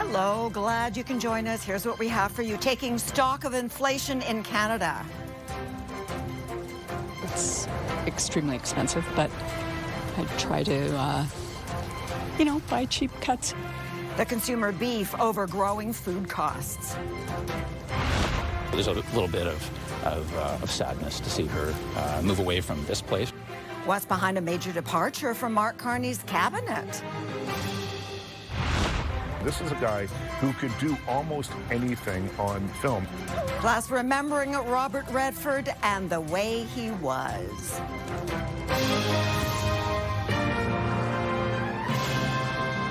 Hello, glad you can join us. Here's what we have for you. Taking stock of inflation in Canada. It's extremely expensive, but I try to, buy cheap cuts. The consumer beef over growing food costs. There's a little bit of sadness to see her move away from this place. What's behind a major departure from Mark Carney's cabinet? This is a guy who could do almost anything on film. Plus, remembering Robert Redford and the way he was.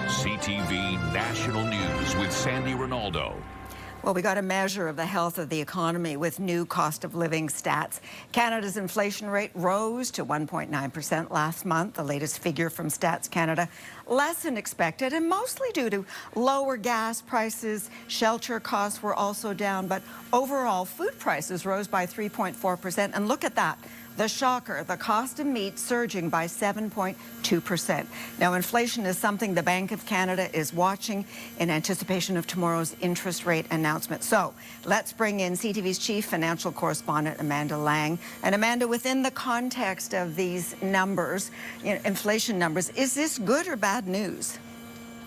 CTV National News with Sandy Ronaldo. Well, we got a measure of the health of the economy with new cost of living stats. Canada's inflation rate rose to 1.9% last month, the latest figure from Stats Canada, less than expected and mostly due to lower gas prices. Shelter costs were also down, but overall food prices rose by 3.4%. And look at that. The shocker, the cost of meat surging by 7.2%. Now, inflation is something the Bank of Canada is watching in anticipation of tomorrow's interest rate announcement. So let's bring in CTV's chief financial correspondent, Amanda Lang. And Amanda, within the context of these numbers, inflation numbers, is this good or bad news?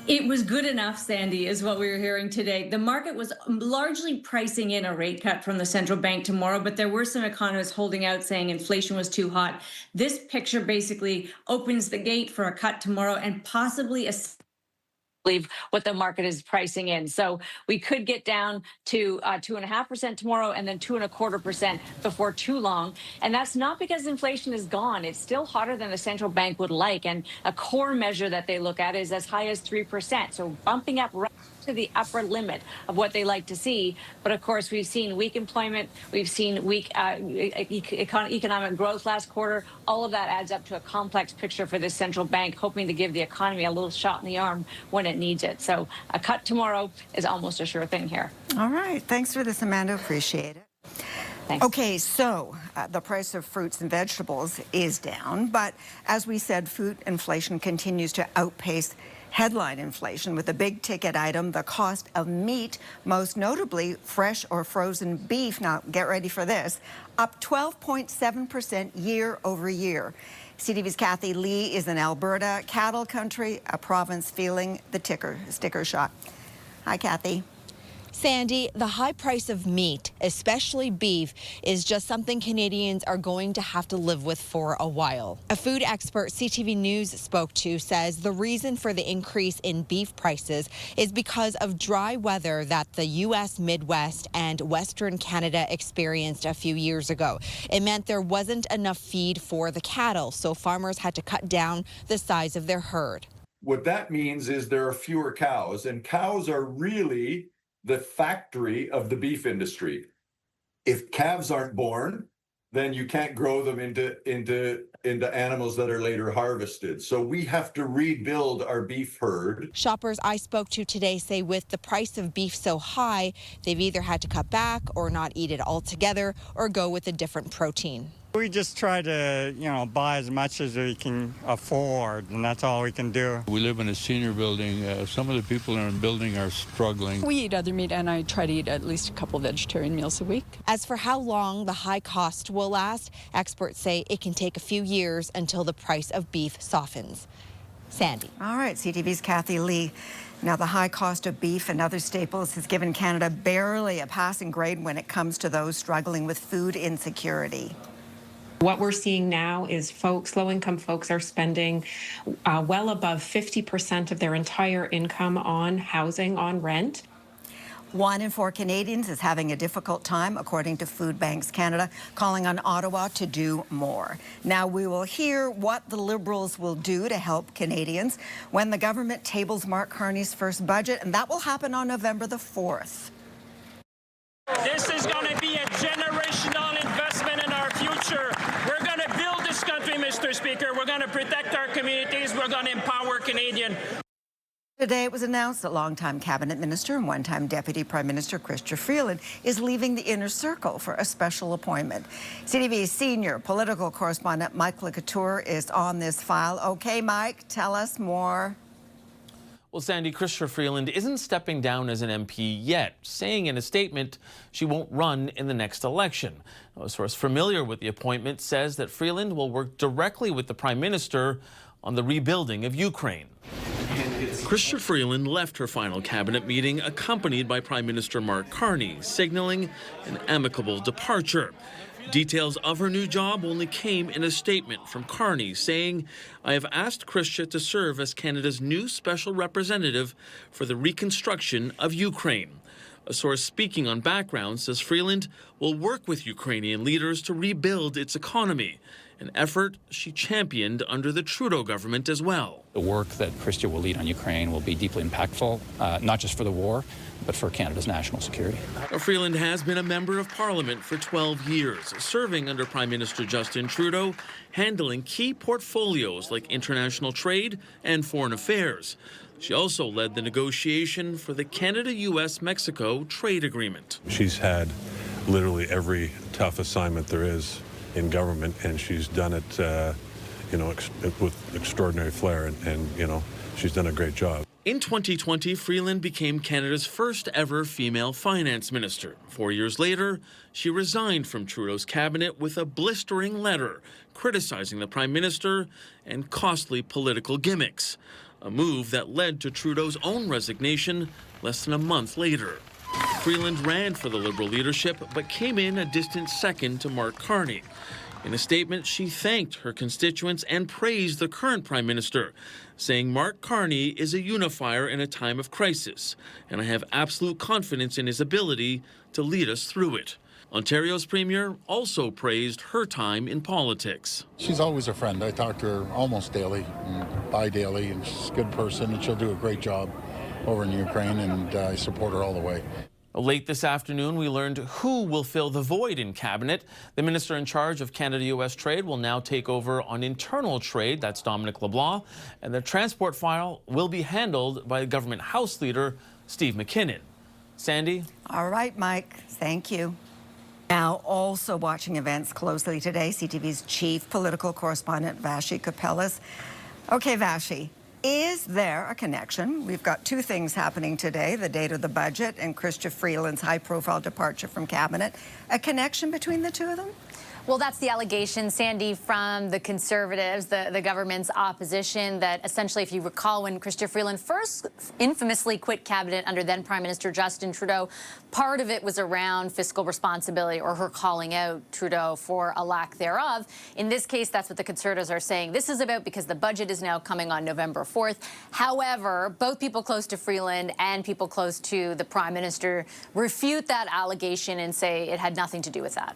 It was good enough, Sandy, is what we were hearing today. The market was largely pricing in a rate cut from the central bank tomorrow, but there were some economists holding out saying inflation was too hot. This picture basically opens the gate for a cut tomorrow and possibly a what the market is pricing in. So we could get down to 2.5% tomorrow and then 2.25% before too long. And that's not because inflation is gone. It's still hotter than the central bank would like. And a core measure that they look at is as high as 3%. So bumping up right to the upper limit of what they like to see. But of course, we've seen weak employment. We've seen weak economic growth last quarter. All of that adds up to a complex picture for this central bank, hoping to give the economy a little shot in the arm when it needs it. So a cut tomorrow is almost a sure thing here. All right. Thanks for this, Amanda. Appreciate it. Thanks. Okay, so the price of fruits and vegetables is down, but as we said, food inflation continues to outpace headline inflation, with the big ticket item, the cost of meat, most notably fresh or frozen beef. Now, get ready for this, up 12.7% year over year. CTV's Kathy Lee is in Alberta, cattle country, a province feeling the sticker shock. Hi, Kathy. Sandy, the high price of meat, especially beef, is just something Canadians are going to have to live with for a while. A food expert CTV News spoke to says the reason for the increase in beef prices is because of dry weather that the U.S. Midwest and Western Canada experienced a few years ago. It meant there wasn't enough feed for the cattle, so farmers had to cut down the size of their herd. What that means is there are fewer cows, and cows are really the factory of the beef industry. If calves aren't born, then you can't grow them into animals that are later harvested. So we have to rebuild our beef herd. Shoppers I spoke to today say with the price of beef so high, they've either had to cut back or not eat it altogether or go with a different protein. We just try to, buy as much as we can afford, and that's all we can do. We live in a senior building. Some of the people in the building are struggling. We eat other meat, and I try to eat at least a couple vegetarian meals a week. As for how long the high cost will last, experts say it can take a few years until the price of beef softens. Sandy. All right, CTV's Kathy Lee. Now, the high cost of beef and other staples has given Canada barely a passing grade when it comes to those struggling with food insecurity. What we're seeing now is low-income folks are spending well above 50% of their entire income on housing, on rent. 1 in 4 Canadians is having a difficult time, according to Food Banks Canada, calling on Ottawa to do more. Now, we will hear what the Liberals will do to help Canadians when the government tables Mark Carney's first budget, and that will happen on November the 4th. This is going to be a generational investment in our future. We're going to build this country, Mr. Speaker. We're going to protect our communities. We're going to empower Canadians. Today it was announced that longtime cabinet minister and one-time deputy prime minister Chrystia Freeland is leaving the inner circle for a special appointment. CTV's senior political correspondent Mike Couture is on this file. Okay, Mike, tell us more. Well, Sandy, Chrystia Freeland isn't stepping down as an MP yet, saying in a statement she won't run in the next election. A source familiar with the appointment says that Freeland will work directly with the Prime Minister on the rebuilding of Ukraine. Chrystia Freeland left her final cabinet meeting accompanied by Prime Minister Mark Carney, signaling an amicable departure. Details of her new job only came in a statement from Carney saying, "I have asked Chrystia to serve as Canada's new special representative for the reconstruction of Ukraine." A source speaking on background says Freeland will work with Ukrainian leaders to rebuild its economy, an effort she championed under the Trudeau government as well. The work that Chrystia will lead on Ukraine will be deeply impactful, not just for the war, but for Canada's national security. Freeland has been a member of Parliament for 12 years, serving under Prime Minister Justin Trudeau, handling key portfolios like international trade and foreign affairs. She also led the negotiation for the Canada-US-Mexico trade agreement. She's had literally every tough assignment there is in government, and she's done it, with extraordinary flair, and she's done a great job. In 2020, Freeland became Canada's first ever female finance minister. 4 years later, she resigned from Trudeau's cabinet with a blistering letter criticizing the Prime Minister and costly political gimmicks, a move that led to Trudeau's own resignation less than a month later. Freeland ran for the Liberal leadership, but came in a distant second to Mark Carney. In a statement, she thanked her constituents and praised the current Prime Minister, saying Mark Carney is a unifier in a time of crisis, and I have absolute confidence in his ability to lead us through it. Ontario's Premier also praised her time in politics. She's always a friend. I talk to her almost daily, bi-daily, and she's a good person, and she'll do a great job over in Ukraine, and I support her all the way. Late this afternoon, we learned who will fill the void in cabinet. The minister in charge of Canada-US trade will now take over on internal trade. That's Dominic LeBlanc. And the transport file will be handled by government House Leader Steve McKinnon. Sandy? All right, Mike. Thank you. Now, also watching events closely today, CTV's chief political correspondent, Vashi Kapelas. Okay, Vashi. Is there a connection? We've got two things happening today, the date of the budget and Chrystia Freeland's high-profile departure from cabinet. A connection between the two of them? Well, that's the allegation, Sandy, from the Conservatives, the government's opposition, that essentially, if you recall, when Chrystia Freeland first infamously quit cabinet under then Prime Minister Justin Trudeau, part of it was around fiscal responsibility, or her calling out Trudeau for a lack thereof. In this case, that's what the Conservatives are saying. This is about because the budget is now coming on November 4th. However, both people close to Freeland and people close to the Prime Minister refute that allegation and say it had nothing to do with that.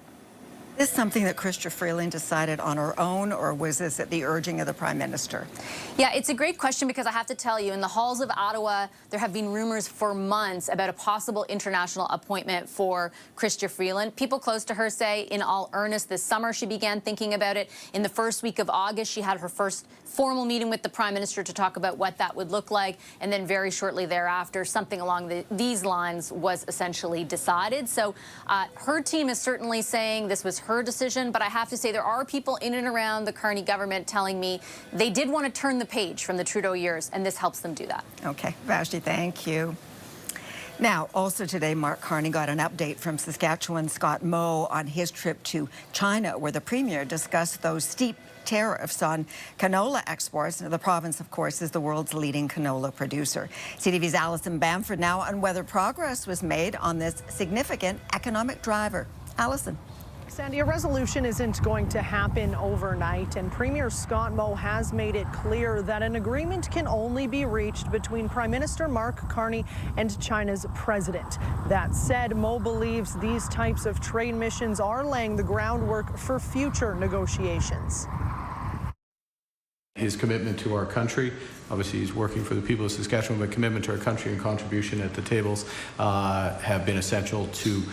Is this something that Chrystia Freeland decided on her own, or was this at the urging of the Prime Minister? Yeah, it's a great question, because I have to tell you, in the halls of Ottawa, there have been rumors for months about a possible international appointment for Chrystia Freeland. People close to her say, in all earnest, this summer she began thinking about it. In the first week of August, she had her first formal meeting with the Prime Minister to talk about what that would look like. And then very shortly thereafter, something along these lines was essentially decided. So her team is certainly saying this was her decision, but I have to say there are people in and around the Carney government telling me they did want to turn the page from the Trudeau years, and this helps them do that. Okay, Vashti, thank you. Now, also today, Mark Carney got an update from Saskatchewan Scott Moe on his trip to China, where the Premier discussed those steep tariffs on canola exports. The province, of course, is the world's leading canola producer. CTV's Alison Bamford now on whether progress was made on this significant economic driver. Alison. Sandy, a resolution isn't going to happen overnight, and Premier Scott Moe has made it clear that an agreement can only be reached between Prime Minister Mark Carney and China's president. That said, Moe believes these types of trade missions are laying the groundwork for future negotiations. His commitment to our country, obviously he's working for the people of Saskatchewan, but commitment to our country and contribution at the tables have been essential to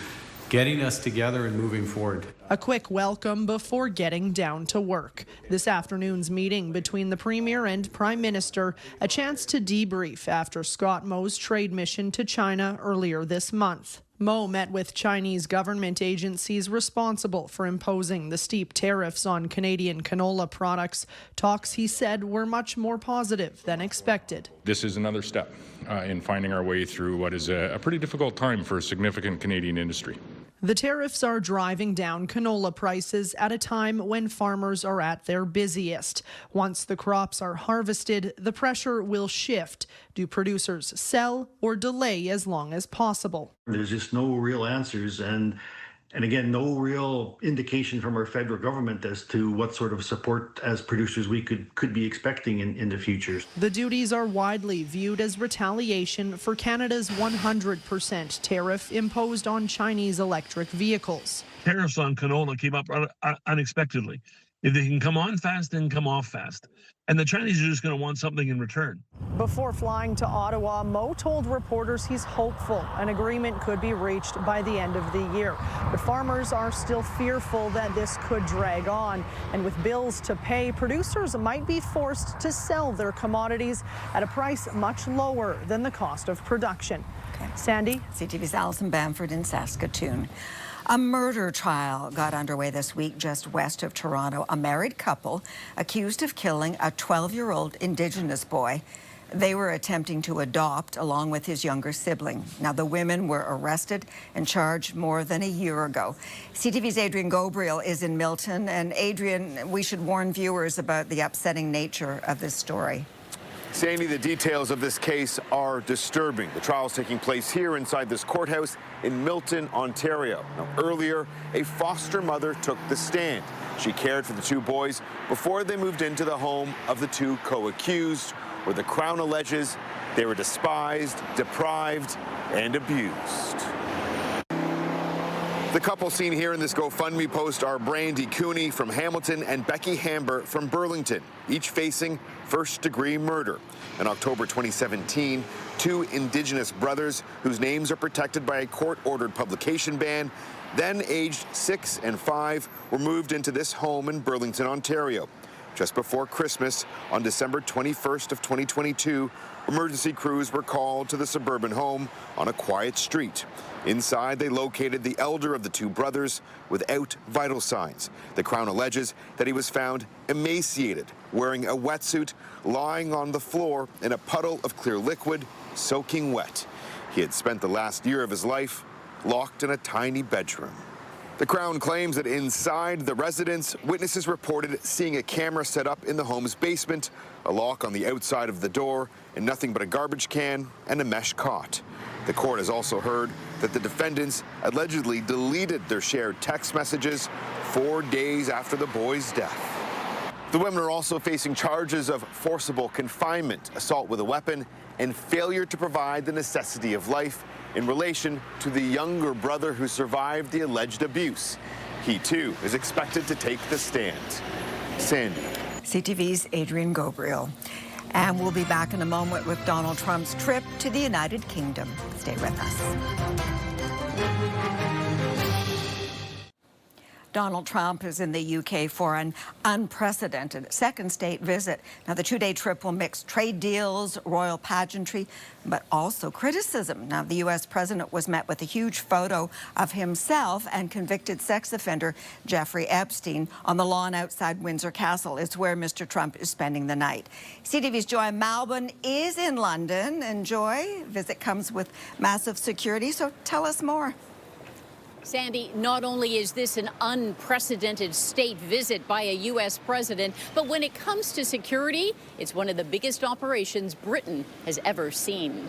getting us together and moving forward. A quick welcome before getting down to work. This afternoon's meeting between the Premier and Prime Minister, a chance to debrief after Scott Moe's trade mission to China earlier this month. Mo met with Chinese government agencies responsible for imposing the steep tariffs on Canadian canola products. Talks, he said, were much more positive than expected. This is another step in finding our way through what is a pretty difficult time for a significant Canadian industry. The tariffs are driving down canola prices at a time when farmers are at their busiest. Once the crops are harvested, the pressure will shift. Do producers sell or delay as long as possible? There's just no real answers and again, no real indication from our federal government as to what sort of support as producers we could be expecting in the future. The duties are widely viewed as retaliation for Canada's 100% tariff imposed on Chinese electric vehicles. Tariffs on canola came up unexpectedly. If they can come on fast, they can come off fast. And the Chinese are just going to want something in return. Before flying to Ottawa, Mo told reporters he's hopeful an agreement could be reached by the end of the year. But farmers are still fearful that this could drag on. And with bills to pay, producers might be forced to sell their commodities at a price much lower than the cost of production. Okay. Sandy? CTV's Alison Bamford in Saskatchewan. A murder trial got underway this week just west of Toronto. A married couple accused of killing a 12-year-old Indigenous boy they were attempting to adopt along with his younger sibling. Now, the women were arrested and charged more than a year ago. CTV's Adrian Gobriel is in Milton. And Adrian, we should warn viewers about the upsetting nature of this story. Sandy, the details of this case are disturbing. The trial is taking place here inside this courthouse in Milton, Ontario. Now, earlier, a foster mother took the stand. She cared for the two boys before they moved into the home of the two co-accused, where the Crown alleges they were despised, deprived, and abused. The couple seen here in this GoFundMe post are Brandy Cooney from Hamilton and Becky Hamber from Burlington, each facing first-degree murder. In October 2017, two Indigenous brothers, whose names are protected by a court-ordered publication ban, then aged 6 and 5, were moved into this home in Burlington, Ontario. Just before Christmas, on December 21st of 2022, emergency crews were called to the suburban home on a quiet street. Inside, they located the elder of the two brothers without vital signs. The Crown alleges that he was found emaciated, wearing a wetsuit, lying on the floor in a puddle of clear liquid, soaking wet. He had spent the last year of his life locked in a tiny bedroom. The Crown claims that inside the residence, witnesses reported seeing a camera set up in the home's basement, a lock on the outside of the door, and nothing but a garbage can and a mesh cot. The court has also heard that the defendants allegedly deleted their shared text messages 4 days after the boy's death. The women are also facing charges of forcible confinement, assault with a weapon, and failure to provide the necessity of life in relation to the younger brother who survived the alleged abuse. He, too, is expected to take the stand. Sandy. CTV's Adrian Gobriel. And we'll be back in a moment with Donald Trump's trip to the United Kingdom. Stay with us. Donald Trump is in the UK for an unprecedented second state visit. Now, the two-day trip will mix trade deals, royal pageantry, but also criticism. Now, the U.S. president was met with a huge photo of himself and convicted sex offender Jeffrey Epstein on the lawn outside Windsor Castle. It's where Mr. Trump is spending the night. CTV's Joy Malbon is in London. And Joy, visit comes with massive security, so tell us more. Sandy, not only is this an unprecedented state visit by a U.S. president, but when it comes to security, it's one of the biggest operations Britain has ever seen.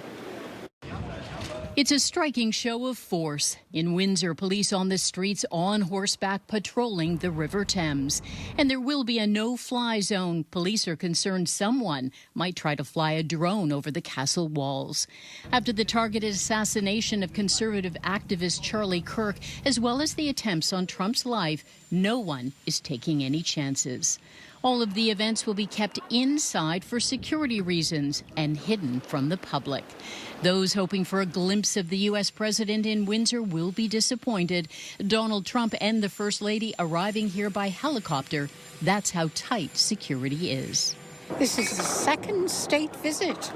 It's a striking show of force. In Windsor, police on the streets on horseback patrolling the River Thames. And there will be a no-fly zone. Police are concerned someone might try to fly a drone over the castle walls. After the targeted assassination of conservative activist Charlie Kirk, as well as the attempts on Trump's life, no one is taking any chances. All of the events will be kept inside for security reasons and hidden from the public. Those hoping for a glimpse of the U.S. president in Windsor will be disappointed. Donald Trump and the First Lady arriving here by helicopter. That's how tight security is. This is the second state visit.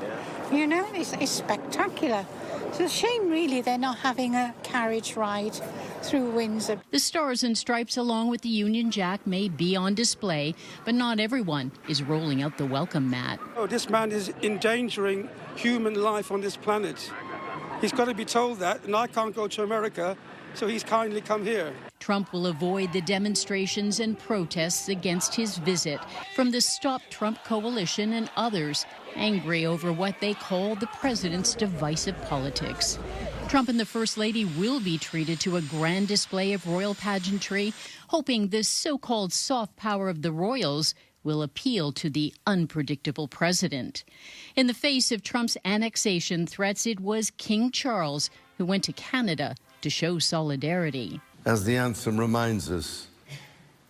You know, it's spectacular. It's a shame, really, they're not having a carriage ride through Windsor. The Stars and Stripes along with the Union Jack may be on display, but not everyone is rolling out the welcome mat. Oh, this man is endangering human life on this planet. He's got to be told that, and I can't go to America, so he's kindly come here. Trump will avoid the demonstrations and protests against his visit from the Stop Trump coalition and others angry over what they call the president's divisive politics. Trump and the First Lady will be treated to a grand display of royal pageantry, hoping this so-called soft power of the royals will appeal to the unpredictable president. In the face of Trump's annexation threats, it was King Charles who went to Canada to show solidarity. As the anthem reminds us,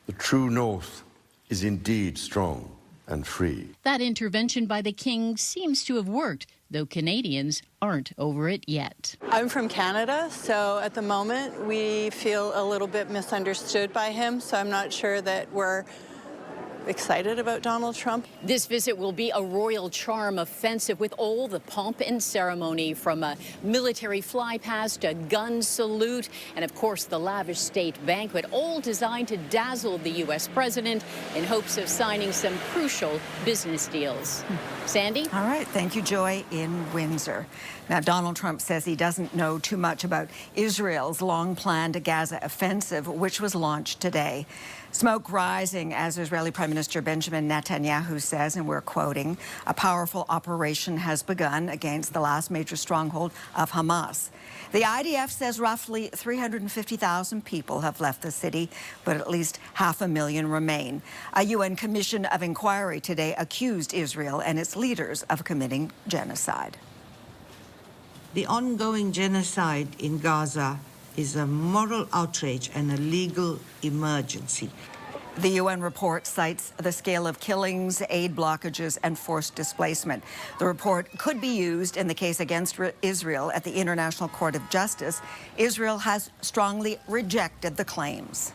the true North is indeed strong and free. That intervention by the king seems to have worked, though Canadians aren't over it yet. I'm from Canada, so at the moment we feel a little bit misunderstood by him, so I'm not sure that we're excited about Donald Trump. This visit will be a royal charm offensive with all the pomp and ceremony, from a military flypast to gun salute, and of course the lavish state banquet, all designed to dazzle the U.S. president in hopes of signing some crucial business deals. Sandy? All right. Thank you, Joy, in Windsor. Now, Donald Trump says he doesn't know too much about Israel's long-planned Gaza offensive, which was launched today. Smoke rising as Israeli Prime Minister Benjamin Netanyahu says, and we're quoting, "A powerful operation has begun against the last major stronghold of Hamas." The IDF says roughly 350,000 people have left the city, but at least 500,000 remain. A UN commission of inquiry today accused Israel and its leaders of committing genocide. The ongoing genocide in Gaza is a moral outrage and a legal emergency. The UN report cites the scale of killings, aid blockages, and forced displacement. The report could be used in the case against Israel at the International Court of Justice. Israel has strongly rejected the claims.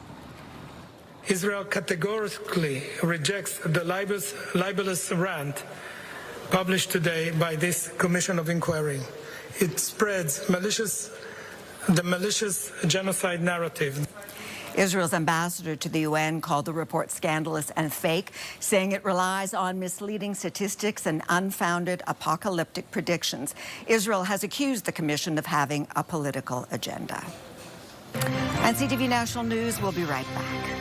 Israel categorically rejects the libelous rant published today by this Commission of Inquiry. It spreads the malicious genocide narrative. Israel's ambassador to the UN called the report scandalous and fake, saying it relies on misleading statistics and unfounded apocalyptic predictions. Israel has accused the commission of having a political agenda. And CTV National News will be right back.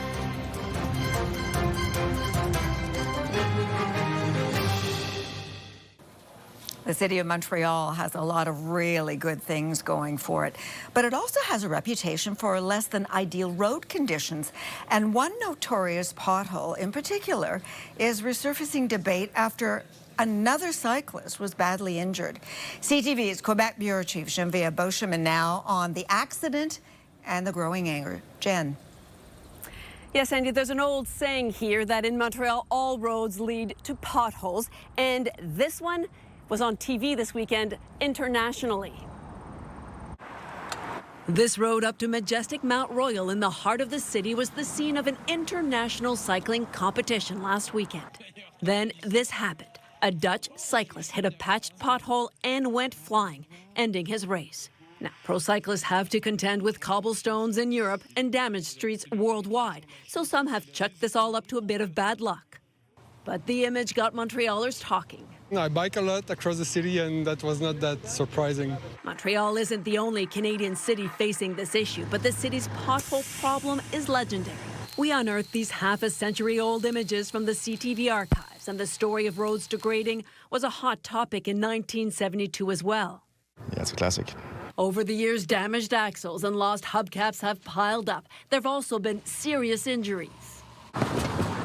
The city of Montreal has a lot of really good things going for it, but it also has a reputation for less than ideal road conditions. And one notorious pothole in particular is resurfacing debate after another cyclist was badly injured. CTV's Quebec Bureau Chief Geneviève Beauchemin now on the accident and the growing anger. Jen. Yes, Andy, there's an old saying here that in Montreal, all roads lead to potholes, and this one was on TV this weekend internationally. This road up to majestic Mount Royal in the heart of the city was the scene of an international cycling competition last weekend. Then this happened. A Dutch cyclist hit a patched pothole and went flying, ending his race. Now, pro cyclists have to contend with cobblestones in Europe and damaged streets worldwide, so some have chucked this all up to a bit of bad luck. But the image got Montrealers talking. I bike a lot across the city, and that was not that surprising. Montreal isn't the only Canadian city facing this issue, but the city's pothole problem is legendary. We unearthed these half-a-century-old images from the CTV archives, and the story of roads degrading was a hot topic in 1972 as well. Yeah, it's a classic. Over the years, damaged axles and lost hubcaps have piled up. There have also been serious injuries.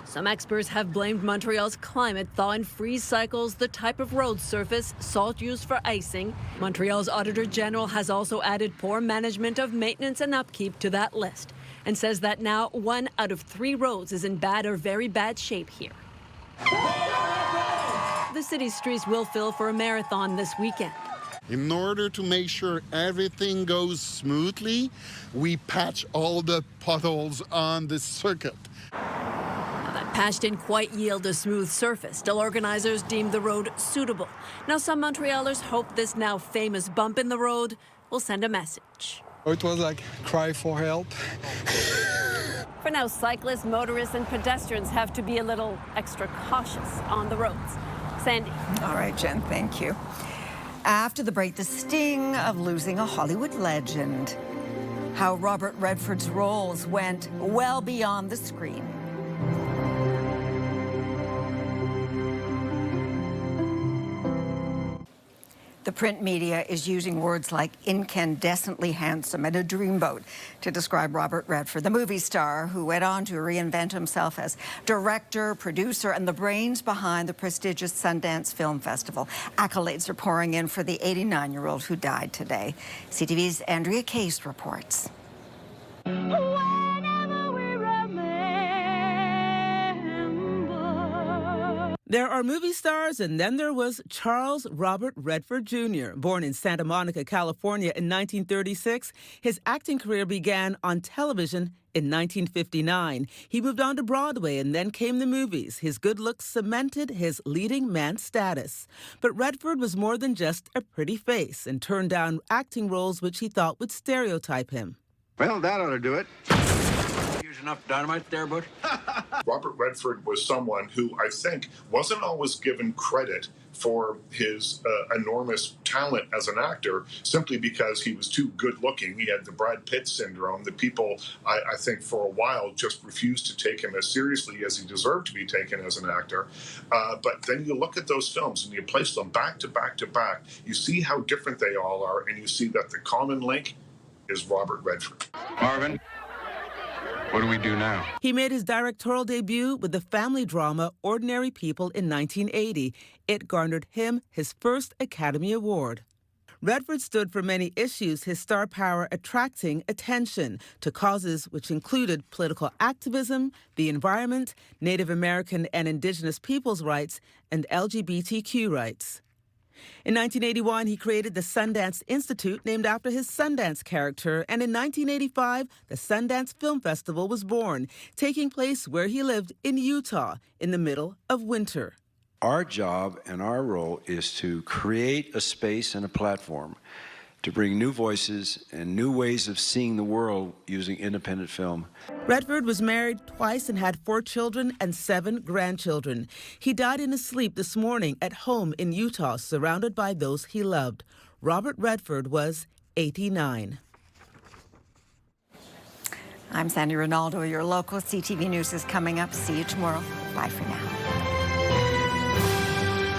Some experts have blamed Montreal's climate thaw and freeze cycles, the type of road surface, salt used for icing. Montreal's Auditor General has also added poor management of maintenance and upkeep to that list and says that now 1 out of 3 roads is in bad or very bad shape here. The city's streets will fill for a marathon this weekend. In order to make sure everything goes smoothly, we patch all the potholes on the circuit. Patch didn't quite yield a smooth surface. Still, organizers deemed the road suitable. Now, some Montrealers hope this now famous bump in the road will send a message. It was like cry for help. For now, cyclists, motorists, and pedestrians have to be a little extra cautious on the roads. Sandy. All right, Jen, thank you. After the break, the sting of losing a Hollywood legend. How Robert Redford's roles went well beyond the screen. The print media is using words like incandescently handsome and a dreamboat to describe Robert Redford, the movie star who went on to reinvent himself as director, producer, and the brains behind the prestigious Sundance Film Festival. Accolades are pouring in for the 89-year-old who died today. CTV's Andrea Case reports. There are movie stars, and then there was Charles Robert Redford Jr. Born in Santa Monica, California in 1936, his acting career began on television in 1959. He moved on to Broadway, and then came the movies. His good looks cemented his leading man status. But Redford was more than just a pretty face and turned down acting roles which he thought would stereotype him. Well, that ought to do it. Enough dynamite there, Butch? Robert Redford was someone who I think wasn't always given credit for his enormous talent as an actor simply because he was too good looking. He had the Brad Pitt syndrome that people, I think, for a while just refused to take him as seriously as he deserved to be taken as an actor. But then you look at those films and you place them back to back to back. You see how different they all are, and you see that the common link is Robert Redford. Marvin? What do we do now? He made his directorial debut with the family drama Ordinary People in 1980. It garnered him his first Academy Award. Redford stood for many issues, his star power attracting attention to causes which included political activism, the environment, Native American and Indigenous peoples' rights, and LGBTQ rights. In 1981, he created the Sundance Institute, named after his Sundance character, and in 1985, the Sundance Film Festival was born, taking place where he lived in Utah in the middle of winter. Our job and our role is to create a space and a platform to bring new voices and new ways of seeing the world using independent film. Redford was married twice and had 4 children and 7 grandchildren. He died in his sleep this morning at home in Utah, surrounded by those he loved. Robert Redford was 89. I'm Sandy Ronaldo. Your local CTV News is coming up. See you tomorrow. Bye for now.